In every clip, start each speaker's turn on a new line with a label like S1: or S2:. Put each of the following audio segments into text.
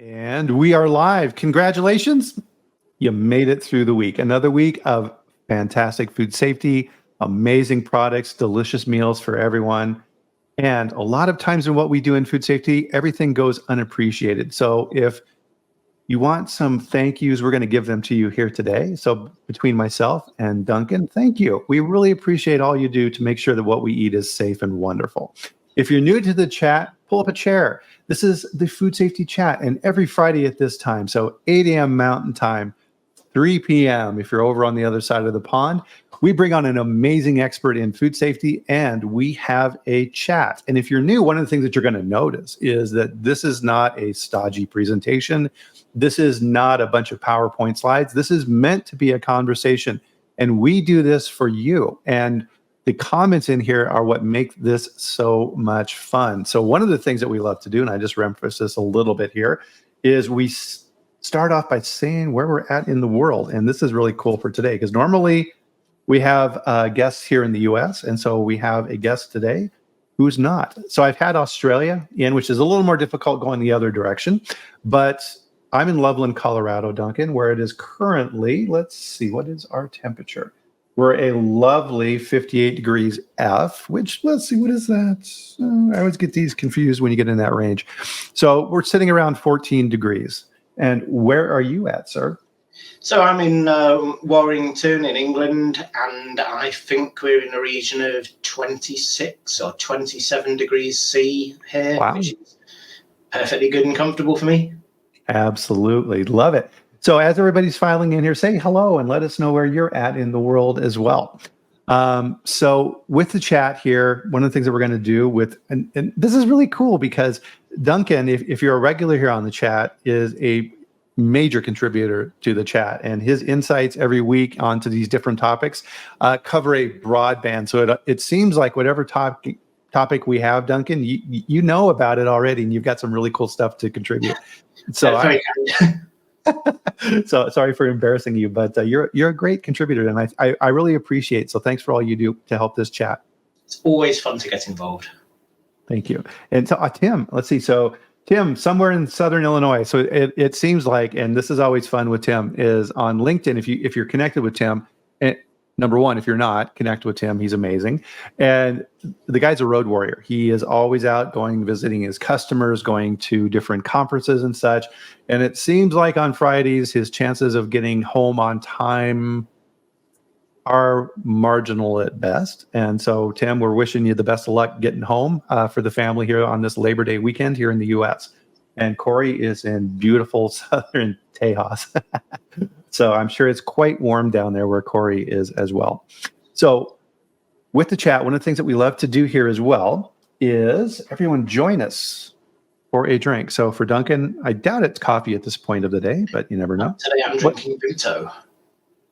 S1: And we are live. Congratulations. You made it through the week. Another week of fantastic food safety, amazing products, delicious meals for everyone. And a lot of times in what we do in food safety, everything goes unappreciated. So if you want some thank yous, we're going to give them to you here today. So between myself and Duncan, thank you. We really appreciate all you do to make sure that what we eat is safe and wonderful. If you're new to the chat, pull up a chair. This is the Food Safety Chat, and every Friday at this time, so 8 a.m. Mountain Time, 3 p.m. if you're over on the other side of the pond, we bring on an amazing expert in food safety, and we have a chat. And if you're new, one of the things that you're going to notice is that this is not a stodgy presentation. This is not a bunch of PowerPoint slides. This is meant to be a conversation, and we do this for you. And the comments in here are what make this so much fun. So one of the things that we love to do, and I just referenced this a little bit here, is we start off by saying where we're at in the world. And this is really cool for today, because normally we have guests here in the US. And so we have a guest today who's not. So I've had Australia in, which is a little more difficult going the other direction. But I'm in Loveland, Colorado, Duncan, where it is currently, let's see, what is our temperature? We're a lovely 58 degrees F, which, let's see, what is that? I always get these confused when you get in that range. So we're sitting around 14 degrees. And where are you at, sir?
S2: So I'm in Warrington in England, and I think we're in a region of 26 or 27 degrees C here,
S1: Wow.
S2: Which is perfectly good and comfortable for me.
S1: Absolutely. Love it. So as everybody's filing in here, say hello and let us know where you're at in the world as well. So with the chat here, one of the things that we're going to do with, and this is really cool because Duncan, if you're a regular here on the chat, is a major contributor to the chat, and his insights every week onto these different topics cover a broad band. So it seems like whatever topic we have, Duncan, you know about it already, and you've got some really cool stuff to contribute. So so sorry for embarrassing you, but you're a great contributor, and I really appreciate it. So thanks for all you do to help this chat.
S2: It's always fun to get involved.
S1: Thank you. And so Tim, let's see. So Tim, somewhere in Southern Illinois. So it seems like, and this is always fun with Tim, is on LinkedIn. If you're connected with Tim, number one, if you're not connected with Tim, he's amazing. And the guy's a road warrior. He is always out going, visiting his customers, going to different conferences and such. And it seems like on Fridays, his chances of getting home on time are marginal at best. And so, Tim, we're wishing you the best of luck getting home for the family here on this Labor Day weekend here in the U.S. And Corey is in beautiful Southern Tejas. So I'm sure it's quite warm down there where Corey is as well. So with the chat, one of the things that we love to do here as well is everyone join us for a drink. So for Duncan, I doubt it's coffee at this point of the day, but you never know.
S2: Today I'm drinking Vimto.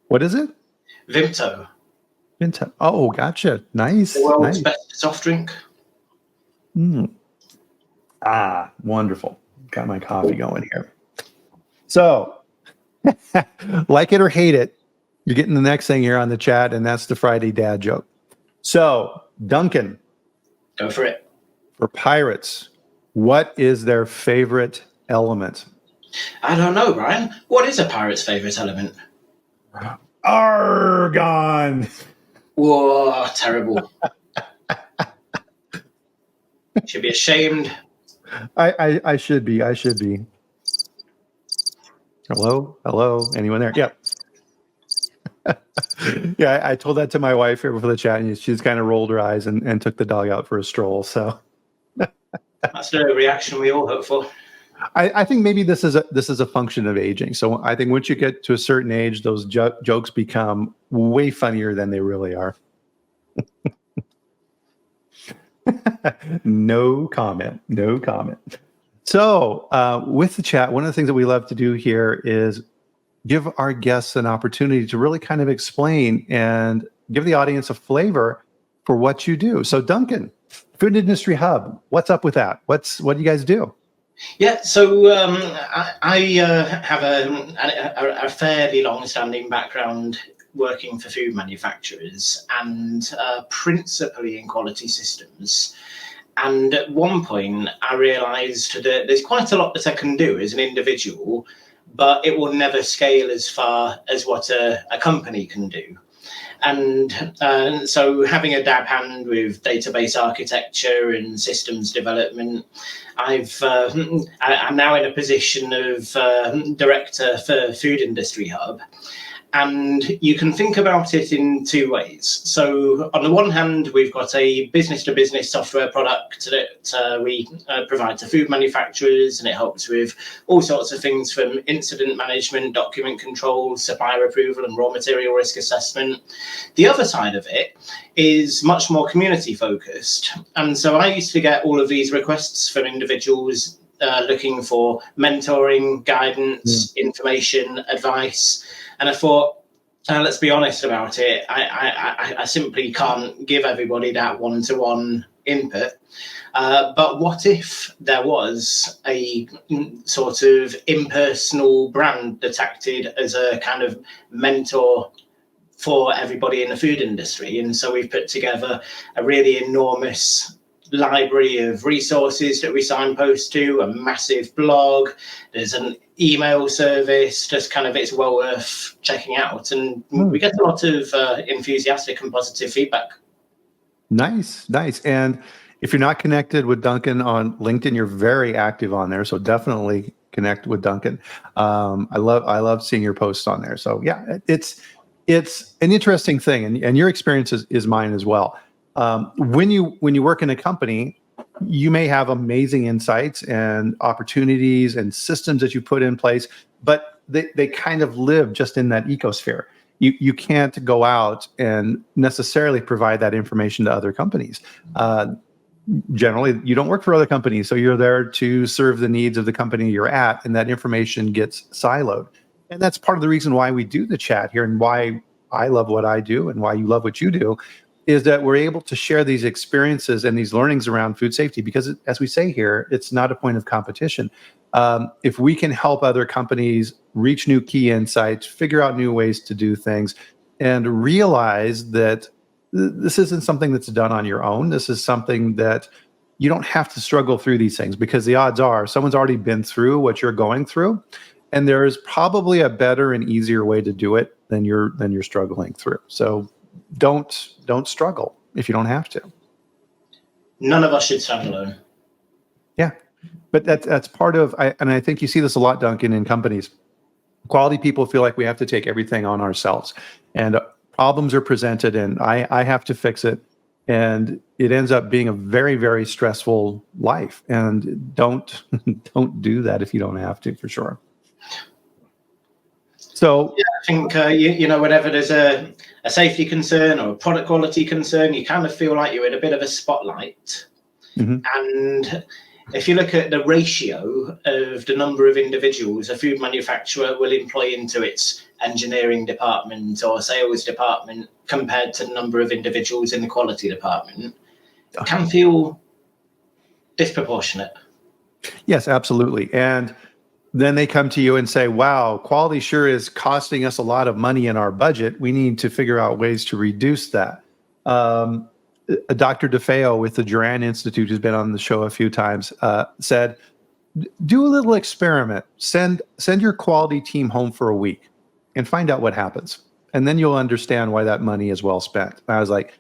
S1: What is it?
S2: Vimto.
S1: Vimto. Oh, gotcha. Nice.
S2: The world's
S1: nice.
S2: best soft drink.
S1: Ah, wonderful. Got my coffee going here. So like it or hate it, you're getting the next thing here on the chat, and that's the Friday dad joke. So, Duncan.
S2: Go for it.
S1: For pirates, what is their favorite element?
S2: I don't know, Brian. What is a pirate's favorite element?
S1: Argon.
S2: Whoa, terrible. Should be ashamed.
S1: I should be. Hello, anyone there? Yeah. Yeah, I told that to my wife here before the chat, and she just kind of rolled her eyes and took the dog out for a stroll. So
S2: that's the reaction we all hope for.
S1: I think maybe this is a function of aging. So I think once you get to a certain age, those jokes become way funnier than they really are. No comment. So with the chat, one of the things that we love to do here is give our guests an opportunity to really kind of explain and give the audience a flavor for what you do. So Duncan, Food Industry Hub, what's up with that? What do you guys do?
S2: Yeah, so I have a fairly long-standing background working for food manufacturers and principally in quality systems. And at one point, I realised that there's quite a lot that I can do as an individual, but it will never scale as far as what a company can do. And so having a dab hand with database architecture and systems development, I'm now in a position of director for Food Industry Hub. And you can think about it in two ways. So on the one hand, we've got a business-to-business software product that we provide to food manufacturers, and it helps with all sorts of things from incident management, document control, supplier approval, and raw material risk assessment. The other side of it is much more community-focused. And so I used to get all of these requests from individuals looking for mentoring, guidance, information, advice. And I thought, let's be honest about it, I simply can't give everybody that one-to-one input. But what if there was a sort of impersonal brand that acted as a kind of mentor for everybody in the food industry? And so we've put together a really enormous library of resources that we signpost to, a massive blog, there's an email service, just kind of, it's well worth checking out. And we get a lot of enthusiastic and positive feedback.
S1: Nice. And if you're not connected with Duncan on LinkedIn, you're very active on there. So definitely connect with Duncan. I love seeing your posts on there. So yeah, it's an interesting thing. And your experience is mine as well. When you work in a company, you may have amazing insights and opportunities and systems that you put in place, but they kind of live just in that ecosphere. You can't go out and necessarily provide that information to other companies. Generally, you don't work for other companies, so you're there to serve the needs of the company you're at, and that information gets siloed. And that's part of the reason why we do the chat here, and why I love what I do and why you love what you do, is that we're able to share these experiences and these learnings around food safety, because as we say here, it's not a point of competition. If we can help other companies reach new key insights, figure out new ways to do things, and realize that this isn't something that's done on your own. This is something that you don't have to struggle through these things, because the odds are someone's already been through what you're going through, and there is probably a better and easier way to do it than you're struggling through. So don't struggle if you don't have to.
S2: None of us should stand alone.
S1: Yeah, but that's part of, and I think you see this a lot, Duncan, in companies. Quality people feel like we have to take everything on ourselves, and problems are presented, and I have to fix it, and it ends up being a very, very stressful life. And don't do that if you don't have to, for sure. So
S2: yeah, I think whenever there's a safety concern or a product quality concern, you kind of feel like you're in a bit of a spotlight. And if you look at the ratio of the number of individuals a food manufacturer will employ into its engineering department or sales department compared to the number of individuals in the quality department, it can feel disproportionate.
S1: Yes, absolutely. And then they come to you and say, wow, quality sure is costing us a lot of money in our budget. We need to figure out ways to reduce that. Dr. DeFeo with the Duran Institute, who's been on the show a few times, said, do a little experiment. Send your quality team home for a week and find out what happens. And then you'll understand why that money is well spent. And I was like,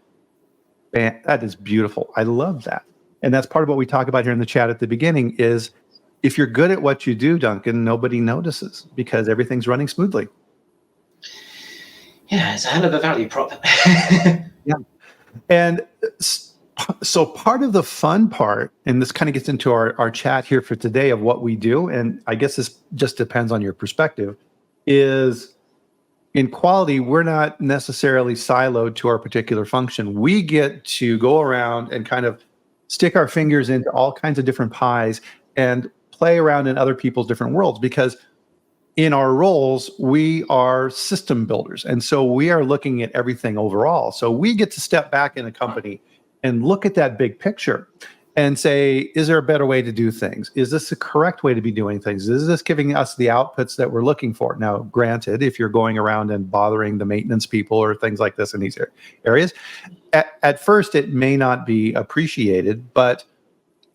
S1: man, that is beautiful. I love that. And that's part of what we talk about here in the chat at the beginning is, if you're good at what you do, Duncan, nobody notices because everything's running smoothly.
S2: Yeah, it's a hell of a value prop.
S1: Yeah. And so part of the fun part, and this kind of gets into our chat here for today of what we do, and I guess this just depends on your perspective, is in quality, we're not necessarily siloed to our particular function. We get to go around and kind of stick our fingers into all kinds of different pies and play around in other people's different worlds, because in our roles, we are system builders. And so we are looking at everything overall. So we get to step back in a company and look at that big picture and say, is there a better way to do things? Is this the correct way to be doing things? Is this giving us the outputs that we're looking for? Now, granted, if you're going around and bothering the maintenance people or things like this in these areas, at first it may not be appreciated, but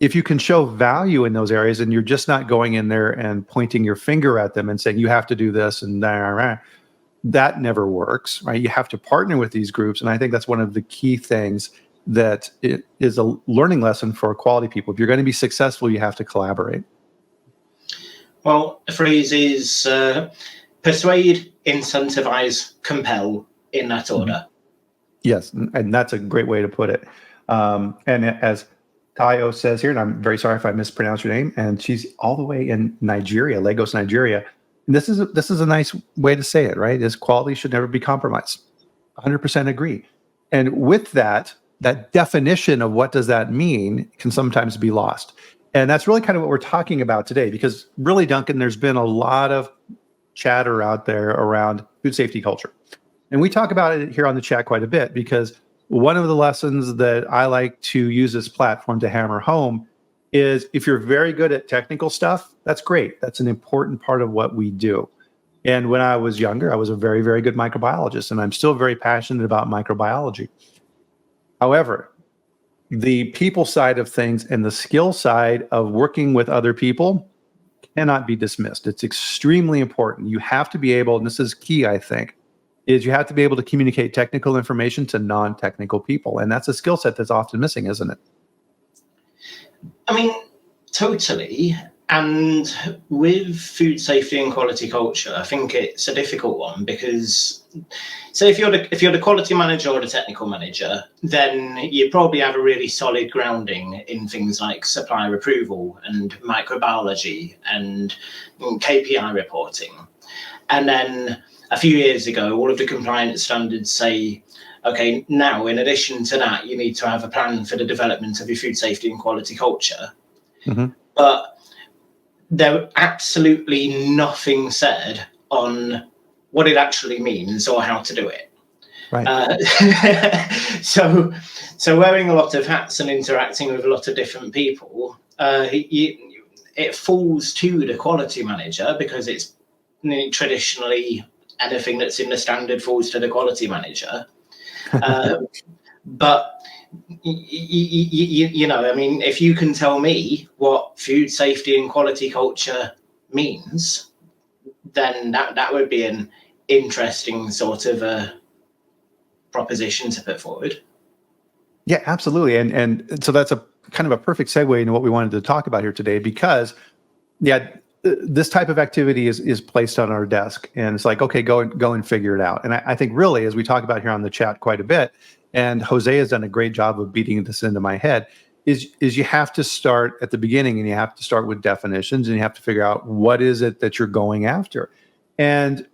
S1: if you can show value in those areas and you're just not going in there and pointing your finger at them and saying, you have to do this and that never works, right? You have to partner with these groups. And I think that's one of the key things that it is a learning lesson for quality people. If you're going to be successful, you have to collaborate.
S2: Well, the phrase is persuade, incentivize, compel, in that order.
S1: Yes, and that's a great way to put it. And as Tayo says here, and I'm very sorry if I mispronounced your name, and she's all the way in Nigeria, Lagos, Nigeria. And this is a nice way to say it, right? Is quality should never be compromised. 100% agree. And with that definition of what does that mean can sometimes be lost. And that's really kind of what we're talking about today, because really, Duncan, there's been a lot of chatter out there around food safety culture. And we talk about it here on the chat quite a bit, because one of the lessons that I like to use this platform to hammer home is if you're very good at technical stuff, that's great. That's an important part of what we do. And when I was younger, I was a very, very good microbiologist, and I'm still very passionate about microbiology. However, the people side of things and the skill side of working with other people cannot be dismissed. It's extremely important. You have to be able, and this is key, I think, is you have to be able to communicate technical information to non-technical people. And that's a skill set that's often missing, isn't it?
S2: I mean, totally. And with food safety and quality culture, I think it's a difficult one, because say if you're the quality manager or the technical manager, then you probably have a really solid grounding in things like supplier approval and microbiology and KPI reporting. And then a few years ago, all of the compliance standards say, okay, now in addition to that, you need to have a plan for the development of your food safety and quality culture. Mm-hmm. But there absolutely nothing said on what it actually means or how to do it. Right. So wearing a lot of hats and interacting with a lot of different people, it falls to the quality manager, because it's traditionally anything that's in the standard falls to the quality manager. But you know, I mean, if you can tell me what food safety and quality culture means, then that would be an interesting sort of a proposition to put forward.
S1: Yeah, absolutely. And so that's a kind of a perfect segue into what we wanted to talk about here today, because this type of activity is placed on our desk, and it's like, okay, go and figure it out. And I think really, as we talk about here on the chat quite a bit, and Jose has done a great job of beating this into my head, is you have to start at the beginning, and you have to start with definitions, and you have to figure out what is it that you're going after. And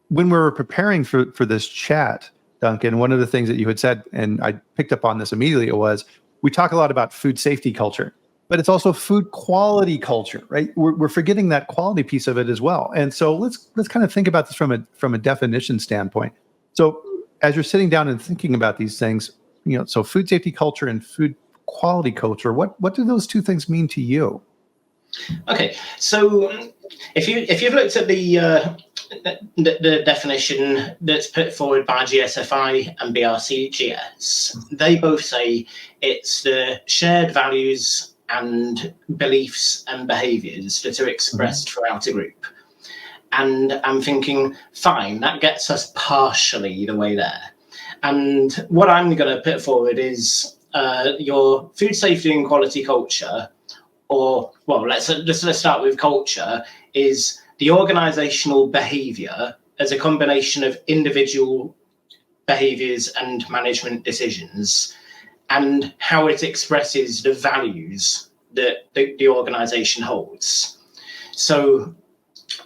S1: when we were preparing for this chat, Duncan, one of the things that you had said, and I picked up on this immediately, was we talk a lot about food safety culture, but it's also food quality culture, right? We're forgetting that quality piece of it as well. And so let's kind of think about this from a definition standpoint. So as you're sitting down and thinking about these things, you know, so food safety culture and food quality culture, what do those two things mean to you?
S2: Okay, so if you've looked at the definition that's put forward by GSFI and BRCGS, they both say it's the shared values and beliefs and behaviours that are expressed throughout a group. And I'm thinking, fine, that gets us partially the way there. And what I'm going to put forward is your food safety and quality culture, or, well, let's start with culture, is the organisational behaviour as a combination of individual behaviours and management decisions, and how it expresses the values that the organisation holds. So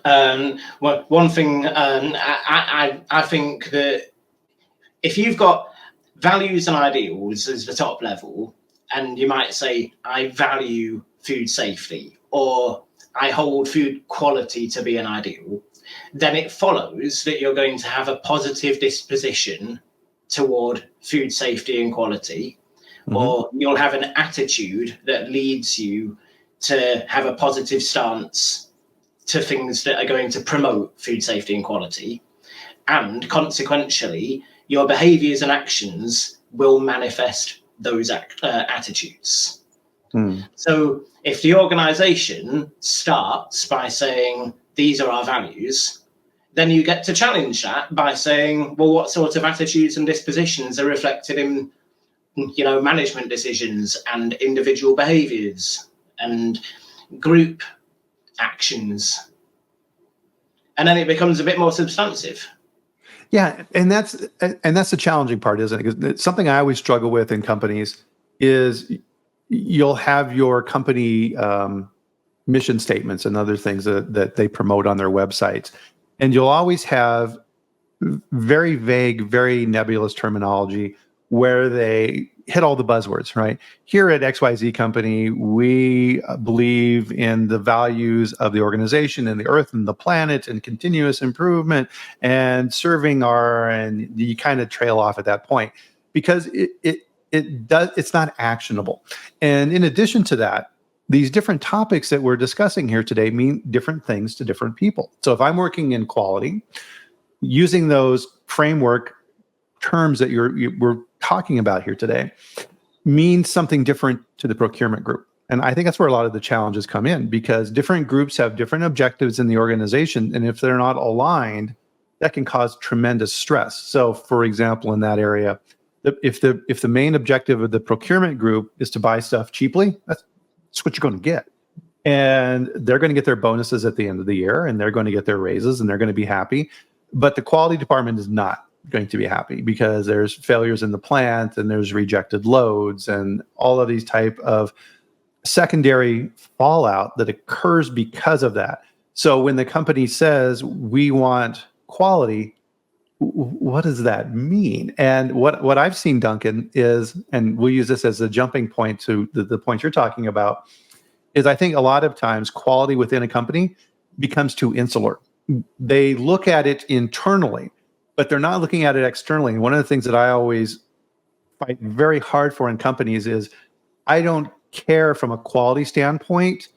S2: one thing, I think that if you've got values and ideals as the top level, and you might say, I value food safety, or I hold food quality to be an ideal, then it follows that you're going to have a positive disposition toward food safety and quality, or you'll have an attitude that leads you to have a positive stance to things that are going to promote food safety and quality. And consequentially, your behaviours and actions will manifest those attitudes. So if the organization starts by saying, these are our values, then you get to challenge that by saying, well, what sort of attitudes and dispositions are reflected in, management decisions and individual behaviors and group actions? And then it becomes a bit more substantive.
S1: Yeah, and that's the challenging part, isn't it? Because it's something I always struggle with in companies is you'll have your company mission statements and other things that they promote on their websites, and you'll always have very vague, very nebulous terminology where they hit all the buzzwords, right? Here at XYZ Company, we believe in the values of the organization and the earth and the planet and continuous improvement and serving and you kind of trail off at that point because it's not actionable. And in addition to that, these different topics that we're discussing here today mean different things to different people. So if I'm working in quality, using those framework terms that we're talking about here today means something different to the procurement group. And I think that's where a lot of the challenges come in because different groups have different objectives in the organization. And if they're not aligned, that can cause tremendous stress. So for example, in that area, if the main objective of the procurement group is to buy stuff cheaply, that's what you're going to get. And they're going to get their bonuses at the end of the year and they're going to get their raises and they're going to be happy. But the quality department is not going to be happy because there's failures in the plant and there's rejected loads and all of these type of secondary fallout that occurs because of that. So when the company says we want quality, what does that mean? And what I've seen, Duncan, is, and we'll use this as a jumping point to the point you're talking about, is I think a lot of times quality within a company becomes too insular. They look at it internally, but they're not looking at it externally. And one of the things that I always fight very hard for in companies is I don't care from a quality standpoint,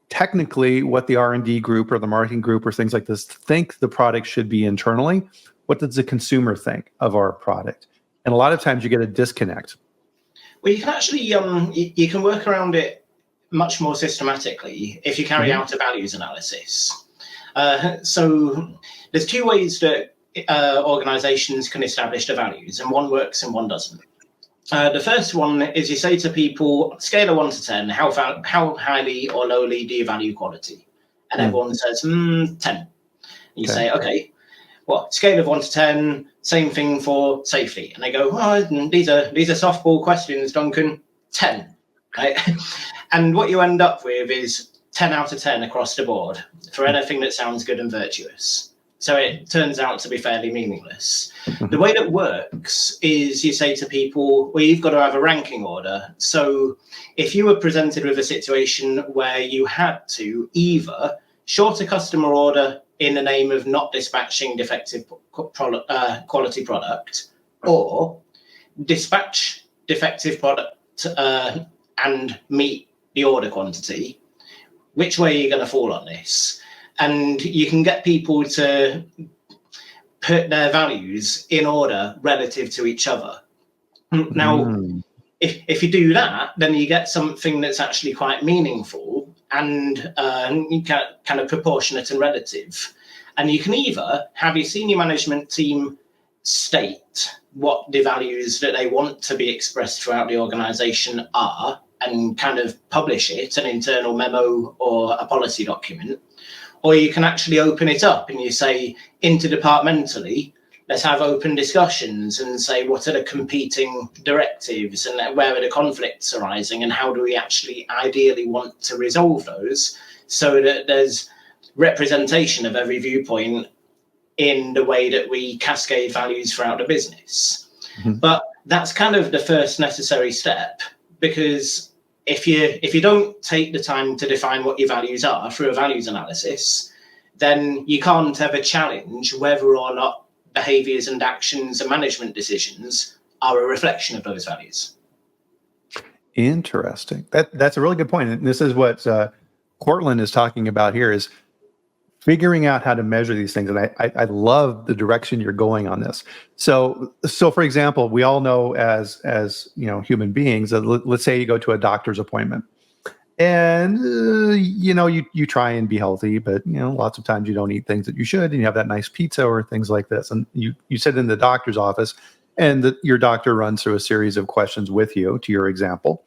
S1: technically what the R&D group or the marketing group or things like this think the product should be internally. What does the consumer think of our product? And a lot of times you get a disconnect.
S2: Well, you can actually, you can work around it much more systematically if you carry out a values analysis. So there's two ways that organizations can establish the values, and one works and one doesn't. The first one is you say to people, scale of 1 to 10, how highly or lowly do you value quality? And everyone says, 10. You say, okay, well, scale of 1 to 10, same thing for safety. And they go, oh, these are softball questions, Duncan, 10. Right? And what you end up with is 10 out of 10 across the board for anything that sounds good and virtuous. So it turns out to be fairly meaningless. The way that works is you say to people, well, you've got to have a ranking order. So if you were presented with a situation where you had to either short a customer order in the name of not dispatching defective quality product, or dispatch defective product and meet the order quantity, which way are you going to fall on this? And you can get people to put their values in order relative to each other. Now, if you do that, then you get something that's actually quite meaningful and kind of proportionate and relative. And you can either have your senior management team state what the values that they want to be expressed throughout the organization are and kind of publish it, an internal memo or a policy document. Or you can actually open it up and you say interdepartmentally, let's have open discussions and say what are the competing directives and where are the conflicts arising and how do we actually ideally want to resolve those so that there's representation of every viewpoint in the way that we cascade values throughout the business. But that's kind of the first necessary step, because if you don't take the time to define what your values are through a values analysis, then you can't ever challenge whether or not behaviors and actions and management decisions are a reflection of those values.
S1: Interesting. That's a really good point. And this is what Cortland is talking about here, is figuring out how to measure these things. And I love the direction you're going on this. So for example, we all know as human beings, let's say you go to a doctor's appointment And you try and be healthy, but lots of times you don't eat things that you should, and you have that nice pizza or things like this. And you sit in the doctor's office, and your doctor runs through a series of questions with you. To your example,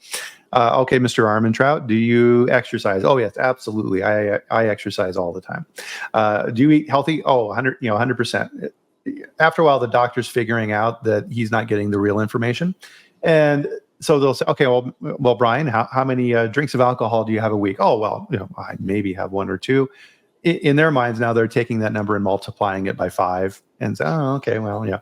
S1: okay, Mr. Armentrout, do you exercise? Oh yes, absolutely. I exercise all the time. Do you eat healthy? Oh, 100%. After a while, the doctor's figuring out that he's not getting the real information, and so they'll say, okay, well, Bryan, how many drinks of alcohol do you have a week? Oh, well, I maybe have one or two. In their minds now, they're taking that number and multiplying it by 5, and say, oh, okay, well, yeah.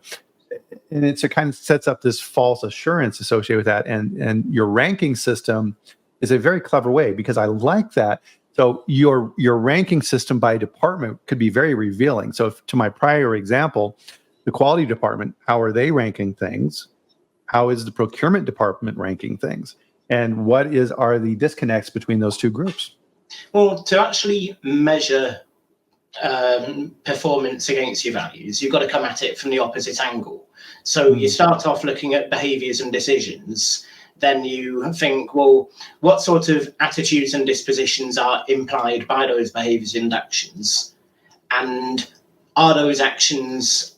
S1: And it kind of sets up this false assurance associated with that. And your ranking system is a very clever way, because I like that. So your ranking system by department could be very revealing. So to my prior example, the quality department, how are they ranking things? How is the procurement department ranking things? And what are the disconnects between those two groups?
S2: Well, to actually measure performance against your values, you've got to come at it from the opposite angle. So you start off looking at behaviors and decisions. Then you think, well, what sort of attitudes and dispositions are implied by those behaviors and actions? And are those actions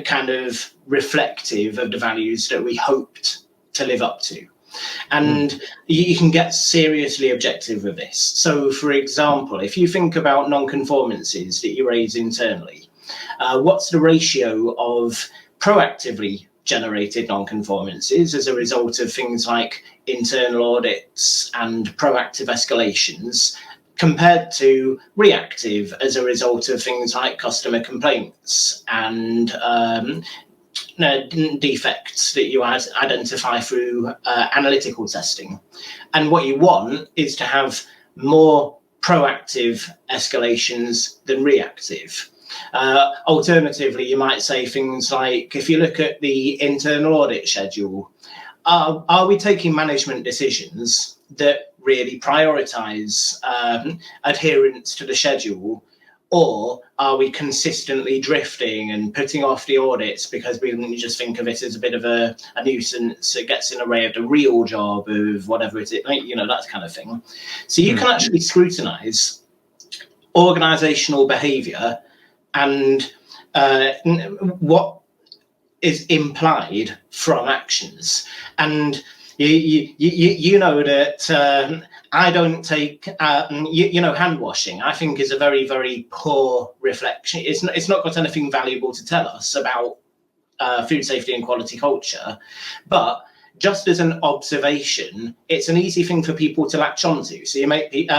S2: kind of reflective of the values that we hoped to live up to? And you can get seriously objective with this. So, for example, if you think about non-conformances that you raise internally, what's the ratio of proactively generated non-conformances as a result of things like internal audits and proactive escalations, compared to reactive as a result of things like customer complaints and defects that you identify through analytical testing? And what you want is to have more proactive escalations than reactive. Alternatively, you might say things like, if you look at the internal audit schedule, are we taking management decisions that really prioritize adherence to the schedule, or are we consistently drifting and putting off the audits because we just think of it as a bit of a nuisance? It gets in the way of the real job of whatever it is, that kind of thing. So you can actually scrutinize organizational behavior and what is implied from actions. And you know that I don't take, hand washing, I think, is a very, very poor reflection. It's not got anything valuable to tell us about food safety and quality culture. But just as an observation, it's an easy thing for people to latch onto. So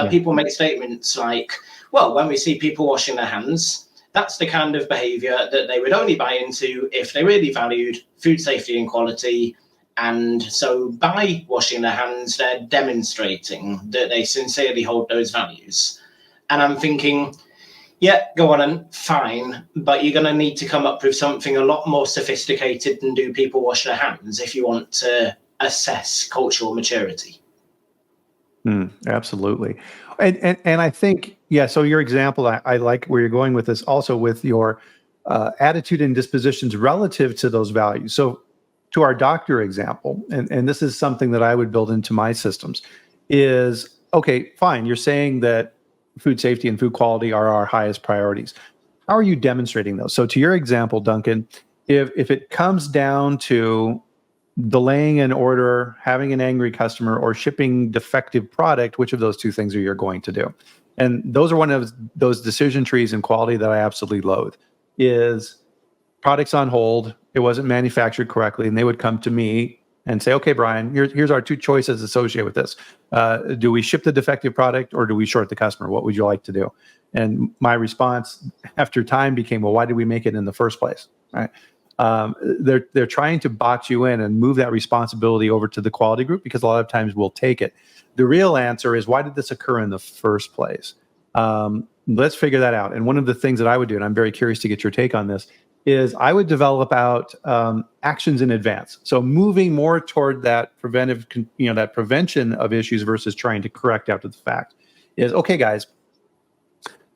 S2: people make statements like, well, when we see people washing their hands, that's the kind of behavior that they would only buy into if they really valued food safety and quality. And so by washing their hands, they're demonstrating that they sincerely hold those values. And I'm thinking, yeah, go on and fine, but you're going to need to come up with something a lot more sophisticated than do people wash their hands if you want to assess cultural maturity.
S1: Absolutely. And I think, so your example, I like where you're going with this, also with your attitude and dispositions relative to those values. So to our doctor example, and this is something that I would build into my systems, is, okay, fine, you're saying that food safety and food quality are our highest priorities. How are you demonstrating those? So to your example, Duncan, if it comes down to delaying an order, having an angry customer, or shipping defective product, which of those two things are you going to do? And those are one of those decision trees in quality that I absolutely loathe, is products on hold, it wasn't manufactured correctly, and they would come to me and say, okay, Bryan, here's our two choices associated with this. Do we ship the defective product, or do we short the customer? What would you like to do? And my response after time became, well, why did we make it in the first place? Right? They're trying to box you in and move that responsibility over to the quality group, because a lot of times we'll take it. The real answer is, why did this occur in the first place? Let's figure that out. And one of the things that I would do, and I'm very curious to get your take on this, is I would develop out actions in advance. So moving more toward that that prevention of issues versus trying to correct after the fact, is, okay, guys,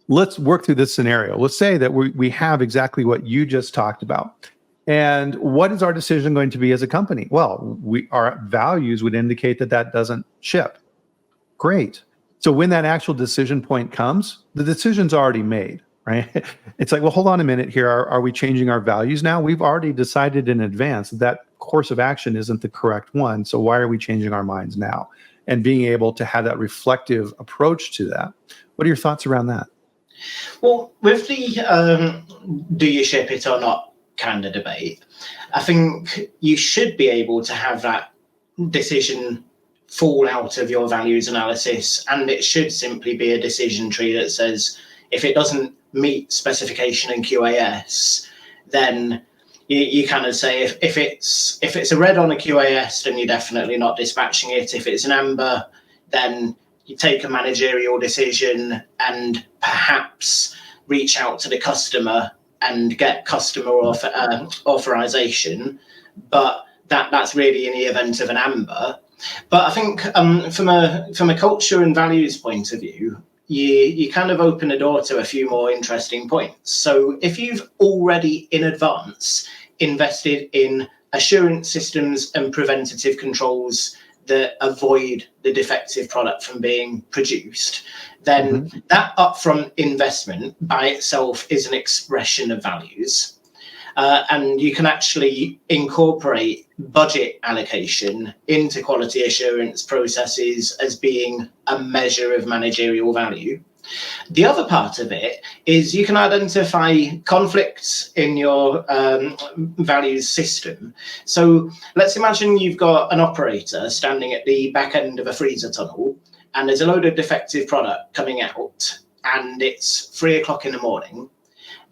S1: let's work through this scenario. Let's say that we have exactly what you just talked about. And what is our decision going to be as a company? Well, our values would indicate that doesn't ship. Great. So when that actual decision point comes, the decision's already made, right? It's like, well, hold on a minute here. Are we changing our values now? We've already decided in advance that course of action isn't the correct one. So why are we changing our minds now? And being able to have that reflective approach to that. What are your thoughts around that?
S2: Well, with the do you ship it or not kind of debate, I think you should be able to have that decision fall out of your values analysis, and it should simply be a decision tree that says if it doesn't meet specification and QAS, then you kind of say if it's a red on a QAS, then you're definitely not dispatching it. If it's an amber, then you take a managerial decision and perhaps reach out to the customer and get customer authorization. But that's really in the event of an amber. But I think from a culture and values point of view, you kind of open a door to a few more interesting points. So if you've already in advance invested in assurance systems and preventative controls that avoid the defective product from being produced, then that upfront investment by itself is an expression of values. And you can actually incorporate budget allocation into quality assurance processes as being a measure of managerial value. The other part of it is you can identify conflicts in your values system. So let's imagine you've got an operator standing at the back end of a freezer tunnel, and there's a load of defective product coming out, and it's 3:00 in the morning.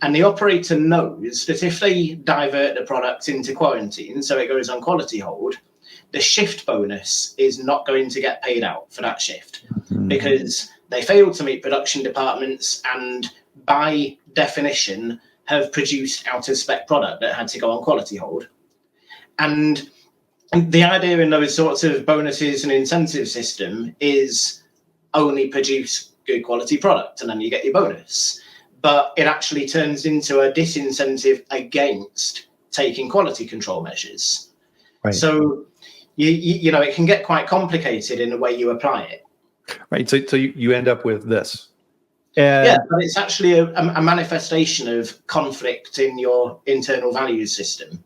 S2: And the operator knows that if they divert the product into quarantine, so it goes on quality hold, the shift bonus is not going to get paid out for that shift because they failed to meet production departments and by definition have produced out of spec product that had to go on quality hold. And the idea in those sorts of bonuses and incentive system is only produce good quality product and then you get your bonus. But it actually turns into a disincentive against taking quality control measures. Right. So, you know, it can get quite complicated in the way you apply it.
S1: Right. So you end up with this. And
S2: yeah, but it's actually a manifestation of conflict in your internal values system.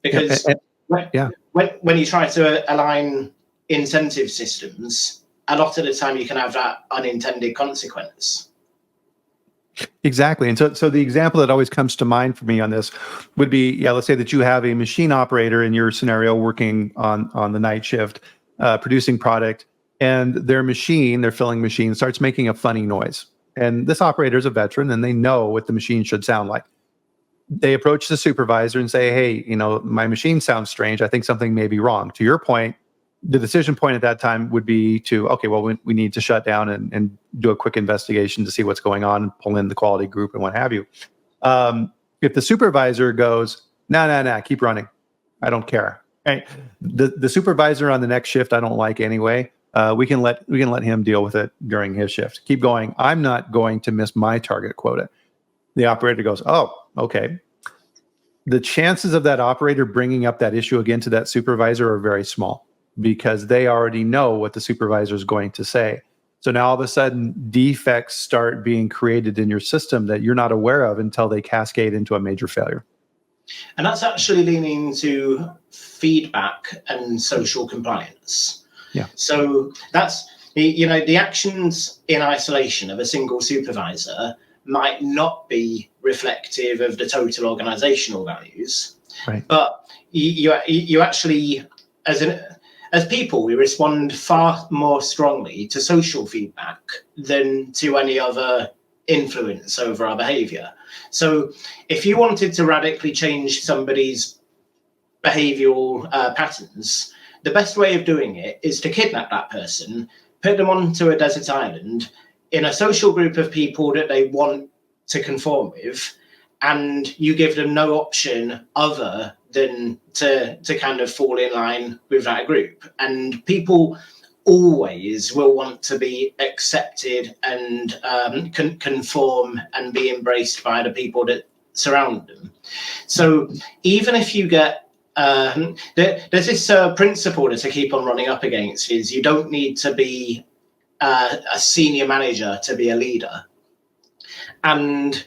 S2: Because when you try to align incentive systems, a lot of the time you can have that unintended consequence.
S1: Exactly. And so the example that always comes to mind for me on this would be, let's say that you have a machine operator in your scenario working on the night shift, producing product, and their filling machine starts making a funny noise. And this operator is a veteran and they know what the machine should sound like. They approach the supervisor and say, hey, you know, my machine sounds strange. I think something may be wrong. To your point, the decision point at that time would be to, okay, well, we need to shut down and do a quick investigation to see what's going on, pull in the quality group and what have you. If the supervisor goes, nah, keep running, I don't care. Right? The supervisor on the next shift, I don't like anyway. We can let him deal with it during his shift. Keep going. I'm not going to miss my target quota. The operator goes, oh, okay. The chances of that operator bringing up that issue again to that supervisor are very small, because they already know what the supervisor is going to say. So now all of a sudden defects start being created in your system that you're not aware of until they cascade into a major failure.
S2: And that's actually leaning to feedback and social compliance. Yeah. So that's, you know, the actions in isolation of a single supervisor might not be reflective of the total organizational values. Right. But you actually, as people, we respond far more strongly to social feedback than to any other influence over our behavior. So if you wanted to radically change somebody's behavioral patterns, the best way of doing it is to kidnap that person, put them onto a desert island in a social group of people that they want to conform with, and you give them no option other than to kind of fall in line with that group. And people always will want to be accepted and conform and be embraced by the people that surround them. So even if you get, there's this principle that I keep on running up against, is you don't need to be a senior manager to be a leader. And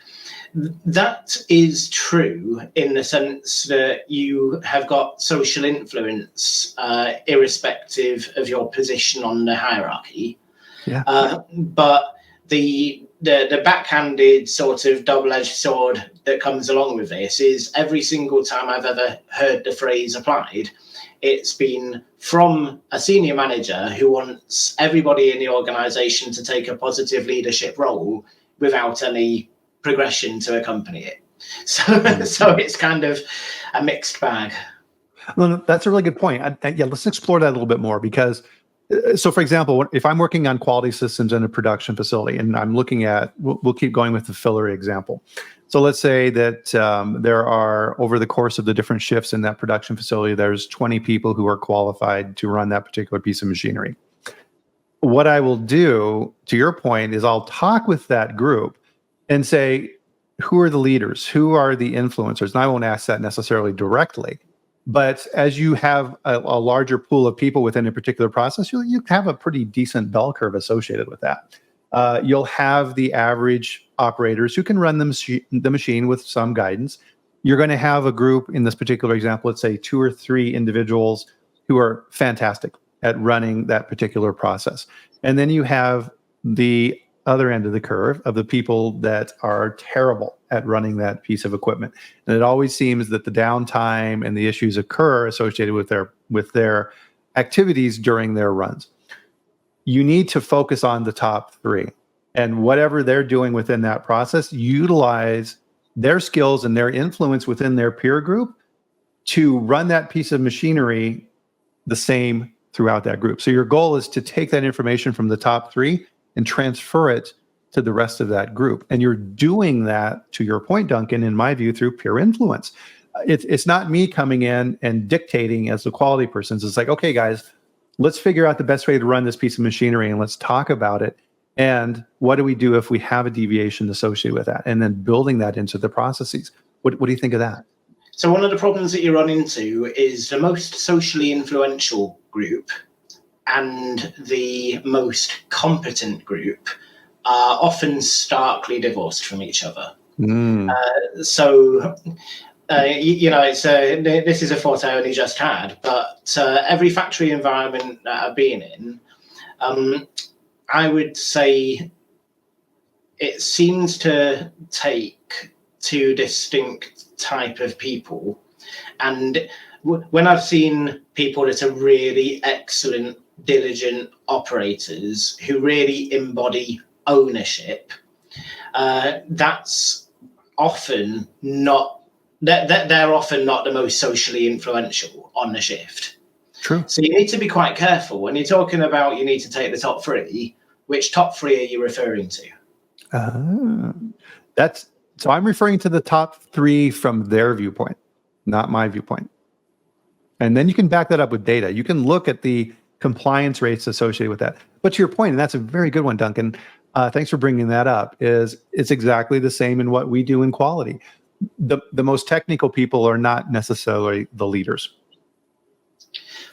S2: that is true in the sense that you have got social influence, irrespective of your position on the hierarchy.
S1: Yeah.
S2: But the backhanded sort of double-edged sword that comes along with this is every single time I've ever heard the phrase applied, it's been from a senior manager who wants everybody in the organization to take a positive leadership role without any progression to accompany it. So it's kind of a mixed bag.
S1: Well, that's a really good point. Yeah, let's explore that a little bit more because, so for example, if I'm working on quality systems in a production facility and I'm looking at, we'll keep going with the filler example. So let's say that there are, over the course of the different shifts in that production facility, there's 20 people who are qualified to run that particular piece of machinery. What I will do, to your point, is I'll talk with that group and say, who are the leaders? Who are the influencers? And I won't ask that necessarily directly. But as you have a larger pool of people within a particular process, you have a pretty decent bell curve associated with that. You'll have the average operators who can run the machine with some guidance. You're going to have a group, in this particular example, let's say 2 or 3 individuals who are fantastic at running that particular process. And then you have the other end of the curve of the people that are terrible at running that piece of equipment. And it always seems that the downtime and the issues occur associated with their activities during their runs. You need to focus on the top 3, and whatever they're doing within that process, utilize their skills and their influence within their peer group to run that piece of machinery the same throughout that group. So your goal is to take that information from the top 3 and transfer it to the rest of that group. And you're doing that, to your point, Duncan, in my view, through peer influence. It's not me coming in and dictating as the quality person. It's like, okay, guys, let's figure out the best way to run this piece of machinery and let's talk about it. And what do we do if we have a deviation associated with that? And then building that into the processes. What do you think of that?
S2: So one of the problems that you run into is the most socially influential group and the most competent group are often starkly divorced from each other. This is a thought I only just had, but every factory environment that I've been in, I would say it seems to take 2 distinct type of people. And when I've seen people that are really excellent, diligent operators who really embody ownership, that's often not, they're often not the most socially influential on the shift.
S1: True.
S2: So you need to be quite careful when you're talking about you need to take the top 3. Which top 3 are you referring to?
S1: So I'm referring to the top 3 from their viewpoint, not my viewpoint. And then you can back that up with data. You can look at the compliance rates associated with that. But to your point, and that's a very good one, Duncan, thanks for bringing that up, is it's exactly the same in what we do in quality. The most technical people are not necessarily the leaders.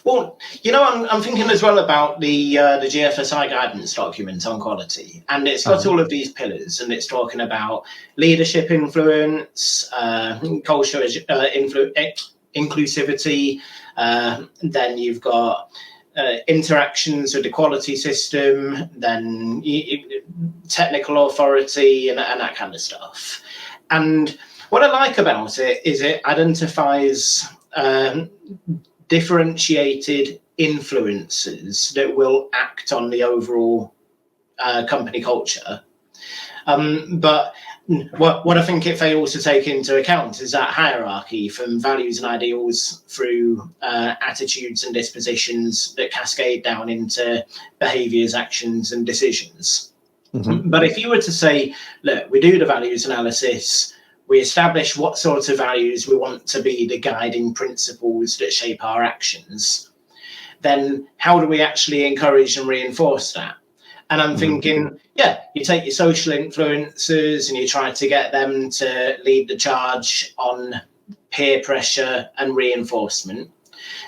S2: Well, I'm thinking as well about the GFSI guidance document on quality, and it's got all of these pillars, and it's talking about leadership influence, culture, inclusivity. Then you've got interactions with the quality system, then technical authority, and that kind of stuff. And what I like about it is it identifies differentiated influences that will act on the overall company culture. But what I think it fails to take into account is that hierarchy from values and ideals through attitudes and dispositions that cascade down into behaviours, actions and decisions. Mm-hmm. But if you were to say, look, we do the values analysis, we establish what sort of values we want to be the guiding principles that shape our actions, then how do we actually encourage and reinforce that? And I'm thinking, you take your social influencers and you try to get them to lead the charge on peer pressure and reinforcement.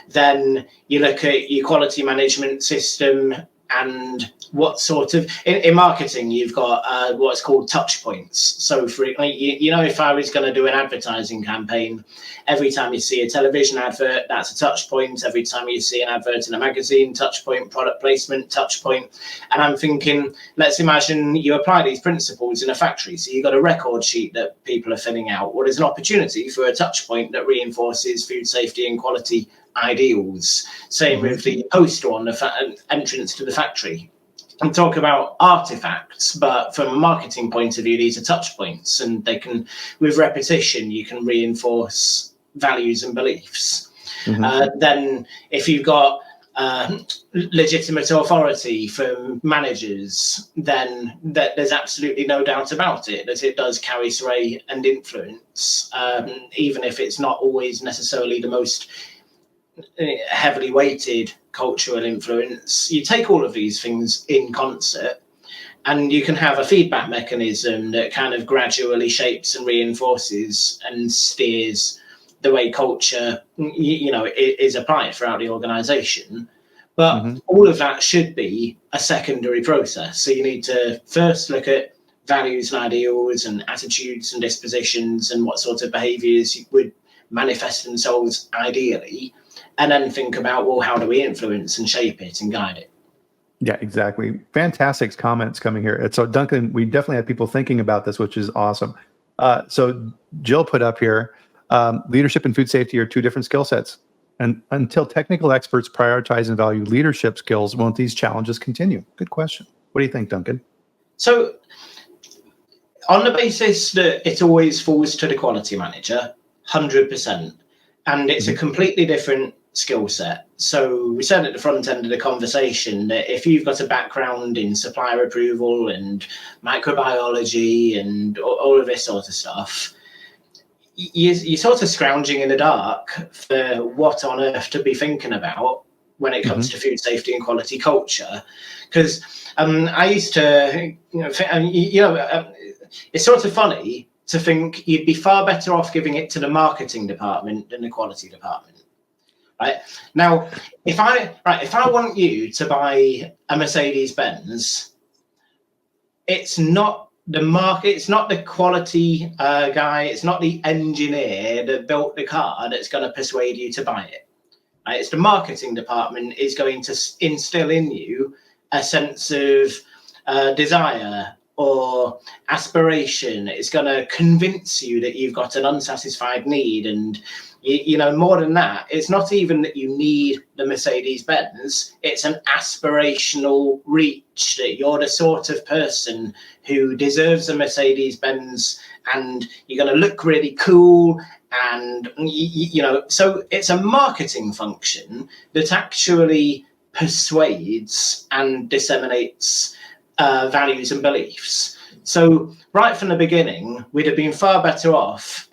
S2: Then you look at your quality management system and what sort of in marketing you've got what's called touch points. So for if I was going to do an advertising campaign, every time you see a television advert, that's a touch point. Every time you see an advert in a magazine, touch point. Product placement, touch point. And I'm thinking, let's imagine you apply these principles in a factory. So you've got a record sheet that people are filling out. Well, there's an opportunity for a touch point that reinforces food safety and quality ideals. Same with the poster on the entrance to the factory. And talk about artifacts, but from a marketing point of view, these are touch points, and they can, with repetition, you can reinforce values and beliefs. Then if you've got legitimate authority from managers, then there's absolutely no doubt about it that it does carry sway and influence, even if it's not always necessarily the most heavily weighted cultural influence. You take all of these things in concert, and you can have a feedback mechanism that kind of gradually shapes and reinforces and steers the way culture, is applied throughout the organization. But all of that should be a secondary process. So you need to first look at values and ideals and attitudes and dispositions and what sort of behaviors would manifest themselves ideally, and then think about, well, how do we influence and shape it and guide it?
S1: Yeah, exactly. Fantastic comments coming here. And so, Duncan, we definitely have people thinking about this, which is awesome. So Jill put up here, leadership and food safety are two different skill sets. And until technical experts prioritize and value leadership skills, won't these challenges continue? Good question. What do you think, Duncan?
S2: So on the basis that it always falls to the quality manager, 100%, and it's a completely different skill set. So we said at the front end of the conversation that if you've got a background in supplier approval and microbiology and all of this sort of stuff, you're sort of scrounging in the dark for what on earth to be thinking about when it comes to food safety and quality culture. Because I used to, it's sort of funny to think you'd be far better off giving it to the marketing department than the quality department. Right now, if I want you to buy a Mercedes-Benz, it's not the market, it's not the quality guy, it's not the engineer that built the car that's going to persuade you to buy it. Right? It's the marketing department is going to instill in you a sense of desire or aspiration. It's going to convince you that you've got an unsatisfied need. And more than that, it's not even that you need the Mercedes-Benz, it's an aspirational reach that you're the sort of person who deserves a Mercedes-Benz, and you're going to look really cool. And, so it's a marketing function that actually persuades and disseminates values and beliefs. So right from the beginning, we'd have been far better off